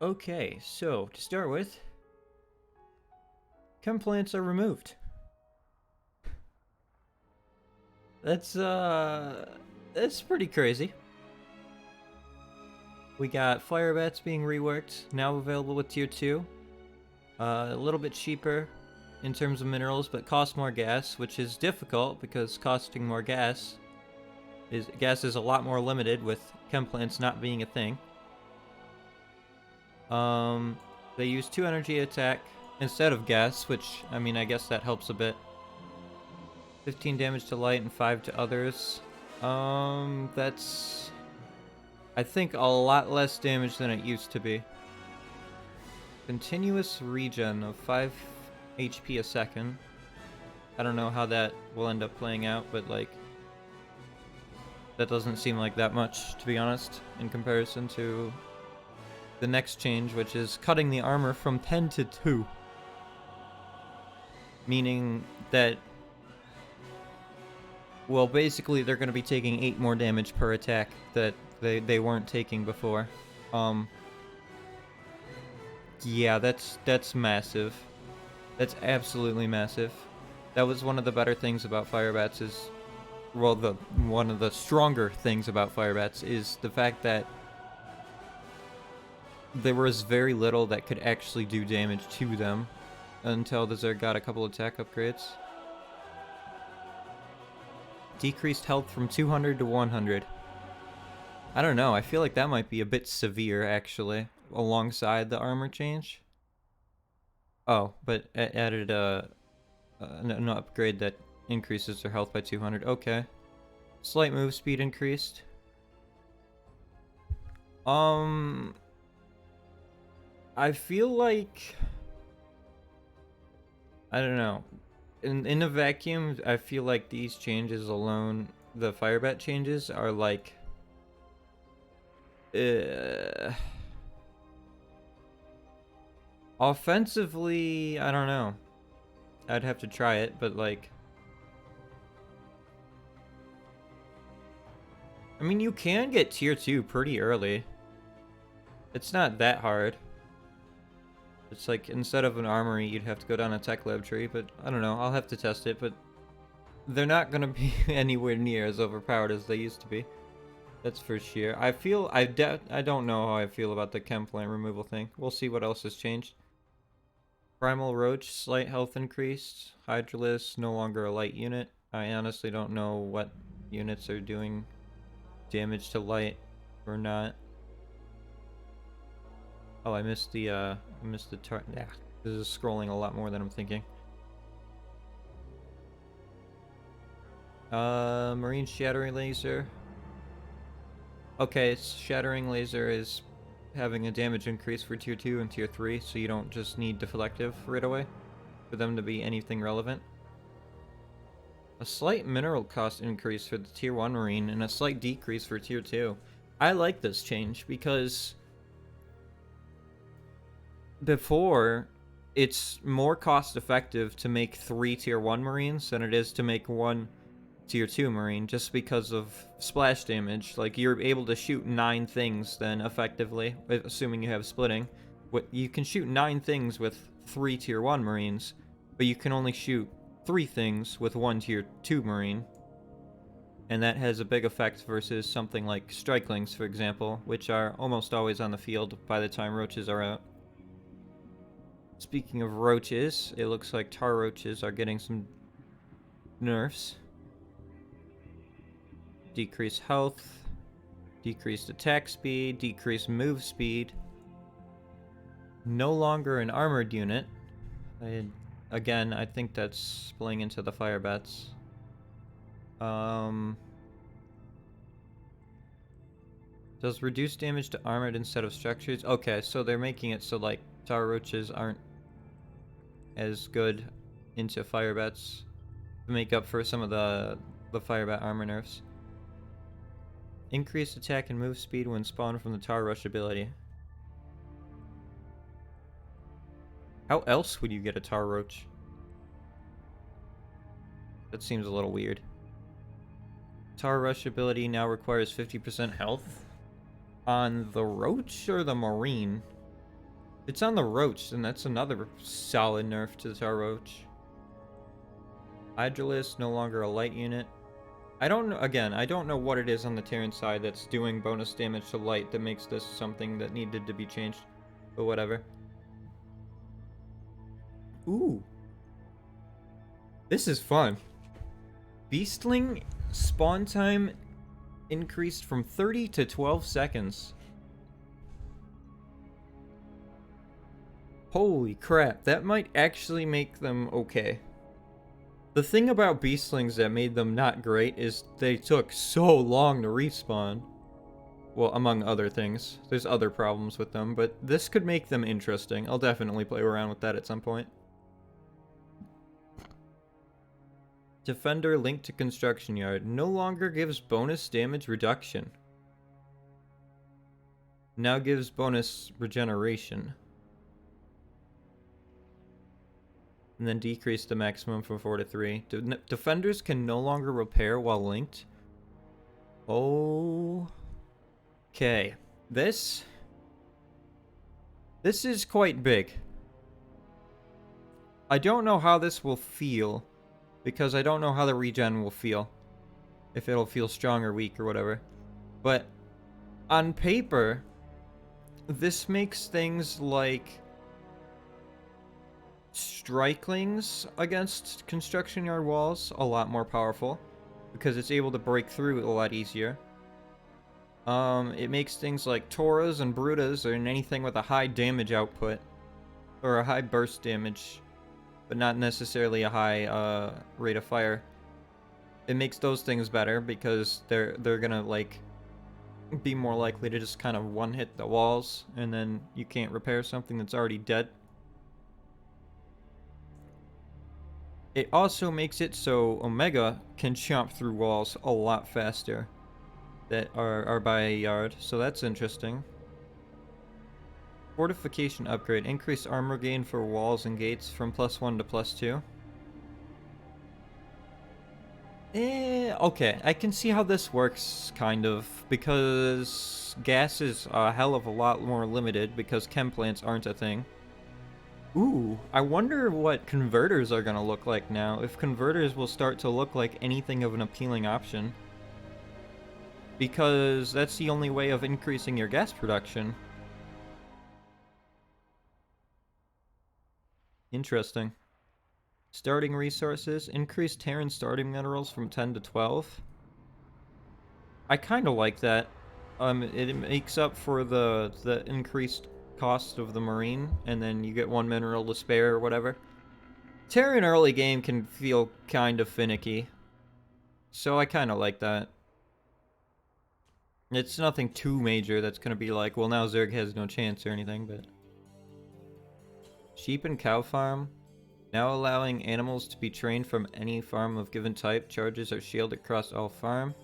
Okay, so to start with, chem plants are removed. That's pretty crazy. We got Firebats being reworked, now available with tier 2. A little bit cheaper in terms of minerals, but cost more gas, which is difficult because costing more gas is a lot more limited with chem plants not being a thing. They use 2 energy attack instead of gas, which, I mean, I guess that helps a bit. 15 damage to light and 5 to others. That's, I think, a lot less damage than it used to be. Continuous regen of 5 HP a second. I don't know how that will end up playing out, but, like, that doesn't seem like that much, to be honest, in comparison to the next change, which is cutting the armor from 10 to 2. Meaning that, well, basically they're going to be taking 8 more damage per attack that they weren't taking before. Yeah, that's massive. That's absolutely massive. That was one of the better things about Firebats is, well, one of the stronger things about Firebats is the fact that there was very little that could actually do damage to them until the Zerg got a couple attack upgrades. Decreased health from 200 to 100. I don't know, I feel like that might be a bit severe, actually, alongside the armor change. Oh, but it added an upgrade that increases their health by 200. Okay. Slight move speed increased. I feel like, I don't know. In a vacuum, I feel like these changes alone, the Firebat changes, are like, offensively, I don't know. I'd have to try it, but like, I mean, you can get tier 2 pretty early. It's not that hard. It's like, instead of an armory, you'd have to go down a tech lab tree, but I don't know, I'll have to test it, but they're not gonna be anywhere near as overpowered as they used to be. That's for sure. I don't know how I feel about the chem plant removal thing. We'll see what else has changed. Primal Roach, slight health increased. Hydralisk, no longer a light unit. I honestly don't know what units are doing damage to light or not. Oh, I missed the yeah, this is scrolling a lot more than I'm thinking. Marine Shattering Laser. Okay, Shattering Laser is having a damage increase for tier 2 and tier 3, so you don't just need Deflective right away for them to be anything relevant. A slight mineral cost increase for the tier 1 Marine and a slight decrease for tier 2. I like this change because before, it's more cost effective to make 3 tier 1 Marines than it is to make 1 tier 2 Marine, just because of splash damage. Like, you're able to shoot 9 things then, effectively, assuming you have splitting. You can shoot 9 things with 3 tier 1 Marines, but you can only shoot 3 things with 1 tier 2 Marine. And that has a big effect versus something like Strikelings, for example, which are almost always on the field by the time roaches are out. Speaking of roaches, it looks like tar roaches are getting some nerfs. Decreased health, decreased attack speed, decreased move speed. No longer an armored unit. Again, I think that's playing into the Firebats. Does reduce damage to armored instead of structures. Okay, so they're making it so like tar roaches aren't as good into Firebats to make up for some of the Firebat armor nerfs. Increased attack and move speed when spawned from the Tar Rush ability. How else would you get a Tar Roach? That seems a little weird. Tar Rush ability now requires 50% health on the Roach or the Marine? It's on the roach, and that's another solid nerf to our roach. Hydralisk, no longer a light unit. I don't know, again, I don't know what it is on the Terran side that's doing bonus damage to light that makes this something that needed to be changed. But whatever. Ooh. This is fun. Beastling spawn time increased from 30 to 12 seconds. Holy crap, that might actually make them okay. The thing about beastlings that made them not great is they took so long to respawn. Well, among other things. There's other problems with them, but this could make them interesting. I'll definitely play around with that at some point. Defender linked to construction yard no longer gives bonus damage reduction. Now gives bonus regeneration. And then decrease the maximum from 4 to 3. Defenders can no longer repair while linked. Okay. This is quite big. I don't know how this will feel, because I don't know how the regen will feel. If it'll feel strong or weak or whatever. But on paper, this makes things like strikelings against construction yard walls a lot more powerful, because it's able to break through a lot easier. It makes things like Tauras and Brutas or anything with a high damage output, or a high burst damage, but not necessarily a high rate of fire. It makes those things better because they're gonna like be more likely to just kind of one hit the walls, and then you can't repair something that's already dead. It also makes it so Omega can chomp through walls a lot faster that are by a yard, so that's interesting. Fortification upgrade. Increased armor gain for walls and gates from +1 to +2. Okay, I can see how this works, kind of, because gas is a hell of a lot more limited because chem plants aren't a thing. Ooh, I wonder what converters are gonna look like now, if converters will start to look like anything of an appealing option. Because that's the only way of increasing your gas production. Interesting. Starting resources. Increase Terran starting minerals from 10 to 12. I kinda like that. It makes up for the increased cost of the marine, and then you get one mineral to spare or whatever. Terran early game can feel kind of finicky, so I kind of like that. It's nothing too major that's gonna be like, well, now Zerg has no chance or anything, but... Sheep and cow farm. Now allowing animals to be trained from any farm of given type. Charges are shielded across all farm.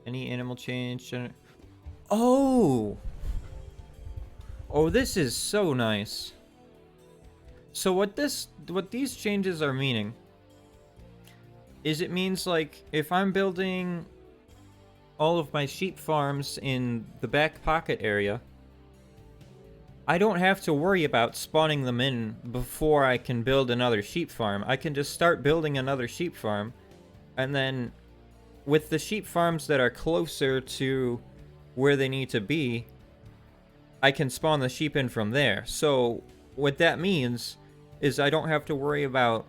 Any animal change. Oh! Oh, this is so nice. So what these changes are meaning is it means like if I'm building all of my sheep farms in the back pocket area, I don't have to worry about spawning them in before I can build another sheep farm. I can just start building another sheep farm, and then with the sheep farms that are closer to where they need to be, I can spawn the sheep in from there. So what that means is I don't have to worry about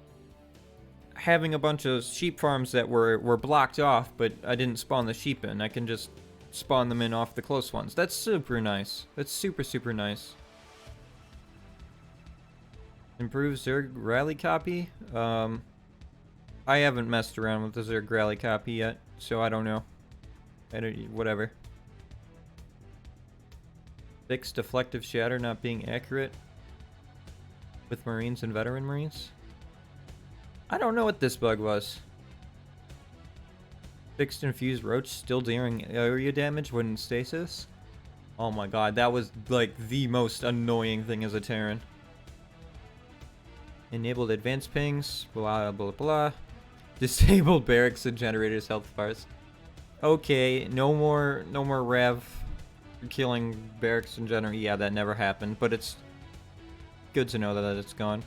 having a bunch of sheep farms that were blocked off, but I didn't spawn the sheep in. I can just spawn them in off the close ones. That's super nice. That's super, super nice. Improve Zerg rally copy. I haven't messed around with the Zerg rally copy yet, so I don't know. Whatever. Fix deflective shatter not being accurate with Marines and veteran Marines. I don't know what this bug was. Fixed infused roach still dealing area damage when in stasis. Oh my god, that was like the most annoying thing as a Terran. Enabled advanced pings, blah blah blah. Disabled barracks and generators health bars. Okay, no more Rev killing barracks in general. Yeah, that never happened, but it's good to know that it's gone.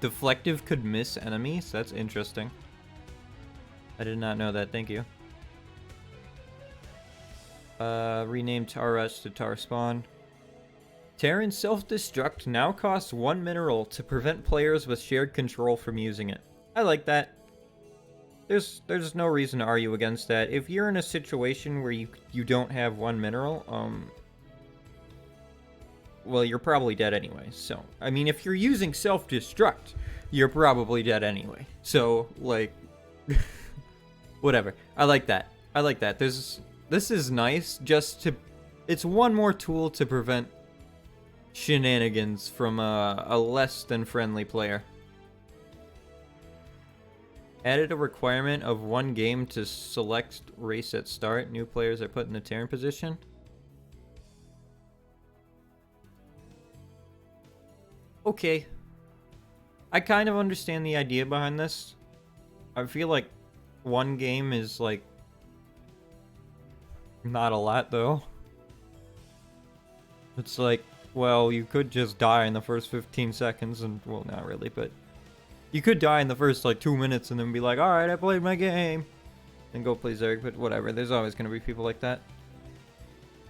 Deflective could miss enemies? That's interesting. I did not know that, thank you. Rename Tar Rush to Tar Spawn. Terran Self-Destruct now costs 1 mineral to prevent players with shared control from using it. I like that. There's no reason to argue against that. If you're in a situation where you don't have 1 mineral, well, you're probably dead anyway. So, I mean, if you're using self-destruct, you're probably dead anyway. So, like, whatever. I like that. I like that. This is nice just to... It's one more tool to prevent shenanigans from a less than friendly player. Added a requirement of 1 game to select race at start. New players are put in the Terran position. Okay. I kind of understand the idea behind this. I feel like 1 game is, like, not a lot, though. It's like, well, you could just die in the first 15 seconds, and, well, not really, but... You could die in the first, like, 2 minutes and then be like, alright, I played my game. And go play Zerg, but whatever. There's always going to be people like that.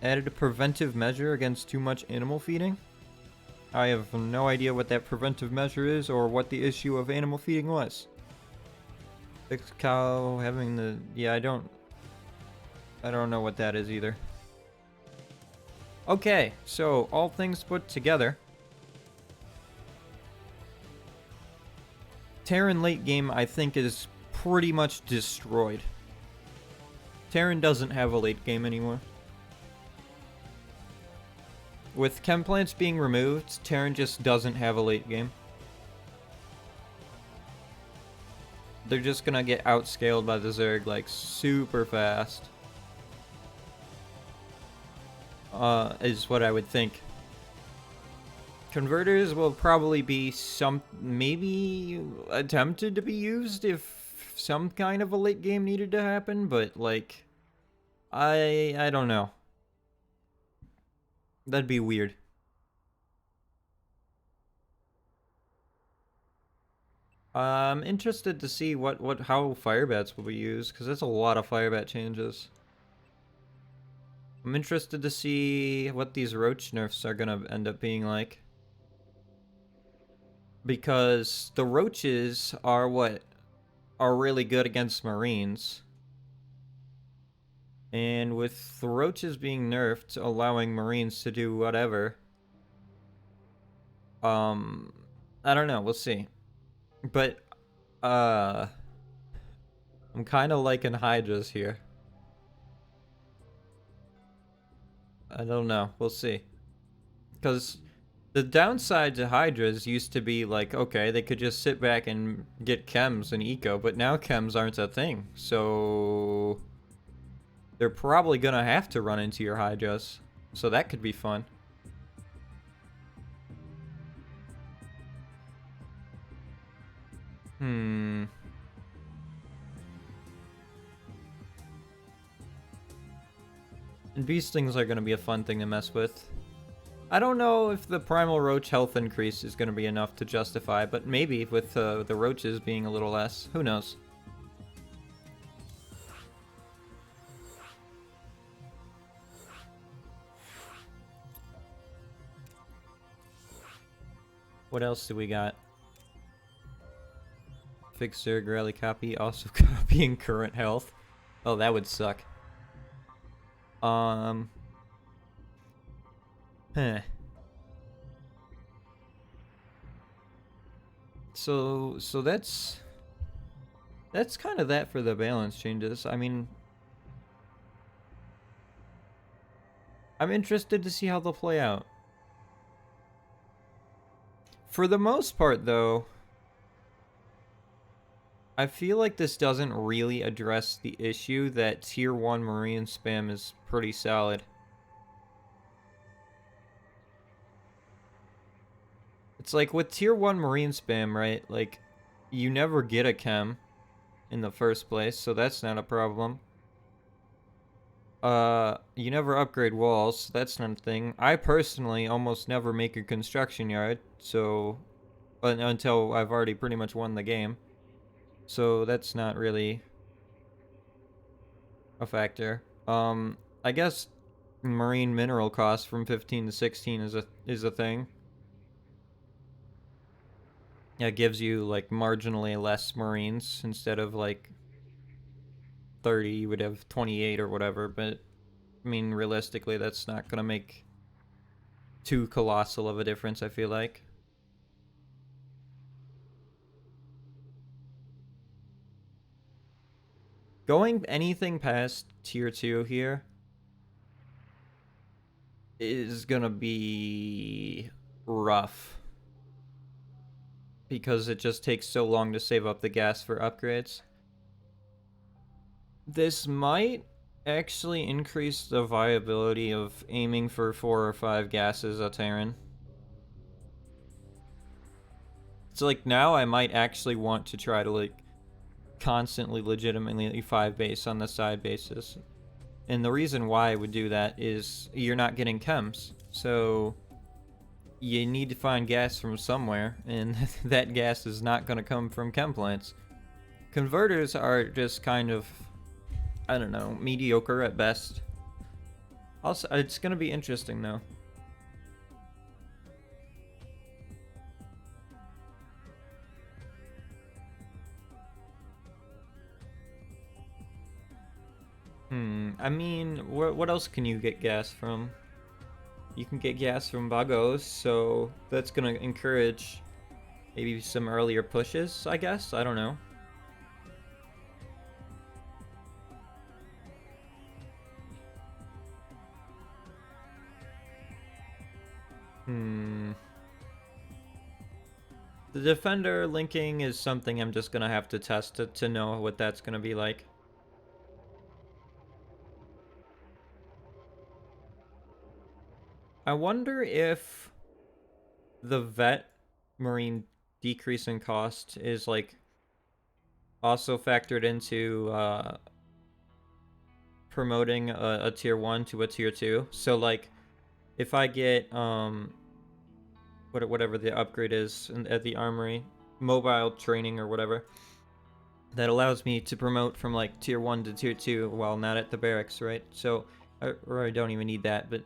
Added a preventive measure against too much animal feeding. I have no idea what that preventive measure is or what the issue of animal feeding was. Fixed cow having the... Yeah, I don't know what that is either. Okay, so all things put together. Terran late game, I think, is pretty much destroyed. Terran doesn't have a late game anymore. With chem plants being removed, Terran just doesn't have a late game. They're just gonna get outscaled by the Zerg, like, super fast. Is what I would think. Converters will probably be maybe attempted to be used if some kind of a late game needed to happen, but, like, I don't know. That'd be weird. I'm interested to see how Firebats will be used, because that's a lot of Firebat changes. I'm interested to see what these roach nerfs are gonna end up being like. Because the roaches are really good against marines. And with the roaches being nerfed, allowing marines to do whatever, I don't know, we'll see. But, I'm kind of liking Hydras here. I don't know, we'll see. Because the downside to Hydras used to be like, okay, they could just sit back and get chems and eco, but now chems aren't a thing, so... They're probably gonna have to run into your Hydras, so that could be fun. And beastlings are gonna be a fun thing to mess with. I don't know if the primal roach health increase is gonna be enough to justify, but maybe with the roaches being a little less. Who knows? What else do we got? Fix Zerg rally copy, also copying current health. Oh, that would suck. Huh. So that's kind of that for the balance changes. I mean, I'm interested to see how they'll play out. For the most part, though, I feel like this doesn't really address the issue that Tier 1 Marine spam is pretty solid. It's like with Tier 1 Marine spam, right? Like, you never get a chem, in the first place, so that's not a problem. You never upgrade walls, so that's not a thing. I personally almost never make a construction yard, so until I've already pretty much won the game. So that's not really a factor. I guess marine mineral cost from 15 to 16 is a thing. Yeah, it gives you like marginally less marines instead of like 30, you would have 28 or whatever, but I mean realistically that's not gonna make too colossal of a difference, I feel like. Going anything past tier 2 here is gonna be rough because it just takes so long to save up the gas for upgrades. This might actually increase the viability of aiming for 4 or 5 gases a Terran. So like now I might actually want to try to like constantly legitimately 5 base on the side bases. And the reason why I would do that is you're not getting chems. So you need to find gas from somewhere, and that gas is not going to come from chem plants. Converters are just kind of, I don't know, mediocre at best. Also, it's going to be interesting though. I mean, what else can you get gas from? You can get gas from Bagos, so that's gonna encourage maybe some earlier pushes, I guess? I don't know. The Defender linking is something I'm just gonna have to test to know what that's gonna be like. I wonder if the vet marine decrease in cost is like also factored into promoting a tier 1 to a tier 2. So like if I get whatever the upgrade is at the armory, mobile training or whatever, that allows me to promote from like tier 1 to tier 2 while not at the barracks, right? So or I don't even need that, but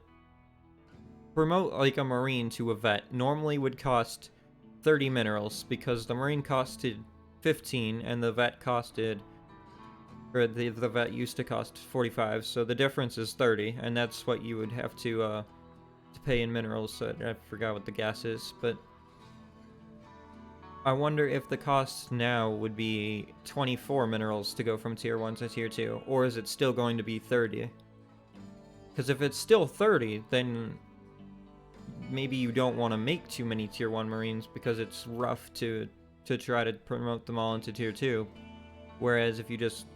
promote like a marine to a vet normally would cost 30 minerals because the marine costed 15 and the vet costed, or the vet used to cost 45, so the difference is 30, and that's what you would have to pay in minerals. So I forgot what the gas is, but I wonder if the cost now would be 24 minerals to go from tier 1 to tier 2, or is it still going to be 30? Because if it's still 30, then maybe you don't want to make too many tier 1 marines because it's rough to try to promote them all into tier 2. Whereas if you just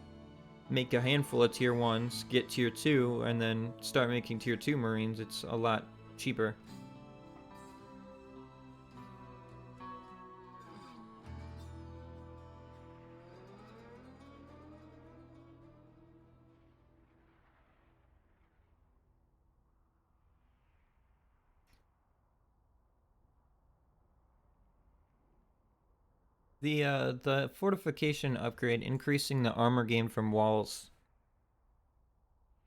make a handful of tier 1s, get tier 2, and then start making tier 2 marines, it's a lot cheaper. The fortification upgrade increasing the armor gain from walls.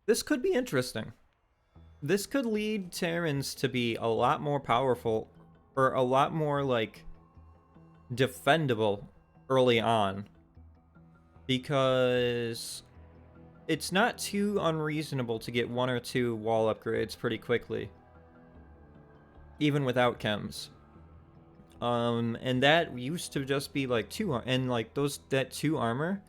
This could be interesting. This could lead Terrans to be a lot more powerful, or a lot more like defendable early on, because it's not too unreasonable to get 1 or 2 wall upgrades pretty quickly, even without chems. And that used to just be like 2, and like that 2 armor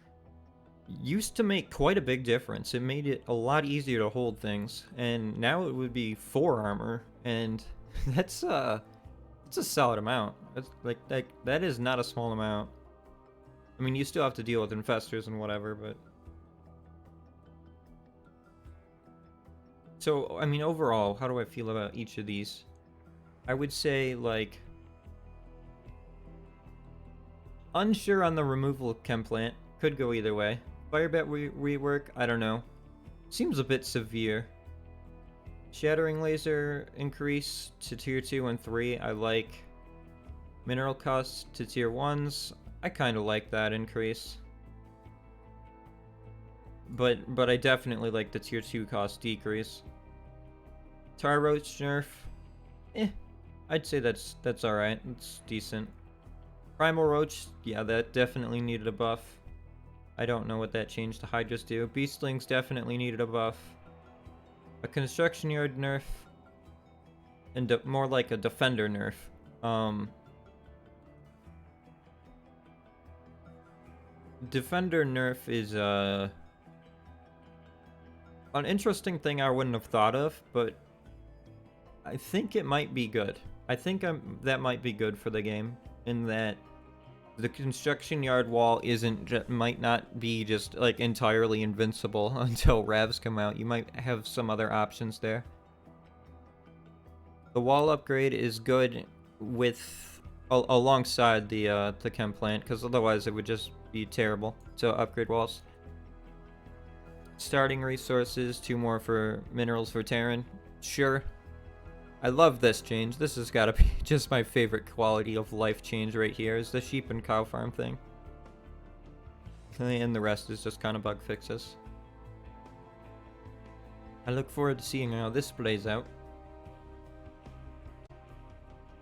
used to make quite a big difference. It made it a lot easier to hold things, and now it would be 4 armor, and it's a solid amount. That's like that is not a small amount. I mean, you still have to deal with infestors and whatever, but so I mean overall, how do I feel about each of these? I would say like unsure on the removal of chem plant. Could go either way. Firebat rework, I don't know. Seems a bit severe. Shattering laser increase to tier 2 and 3, I like. Mineral costs to tier 1s, I kind of like that increase. But I definitely like the tier 2 cost decrease. Tar roach nerf, I'd say that's alright, it's decent. Primal roach, yeah, that definitely needed a buff. I don't know what that change to Hydras do. Beastlings definitely needed a buff. A construction yard nerf, and more like a defender nerf. Defender nerf is an interesting thing I wouldn't have thought of, but I think it might be good. I think that might be good for the game, in that the construction yard wall might not be just like entirely invincible until Ravs come out. You might have some other options there. The wall upgrade is good with alongside the chem plant, because otherwise it would just be terrible to upgrade walls. Starting resources, 2 more for minerals for Terran. Sure. I love this change. This has got to be just my favorite quality of life change right here, is the sheep and cow farm thing. And the rest is just kind of bug fixes. I look forward to seeing how this plays out.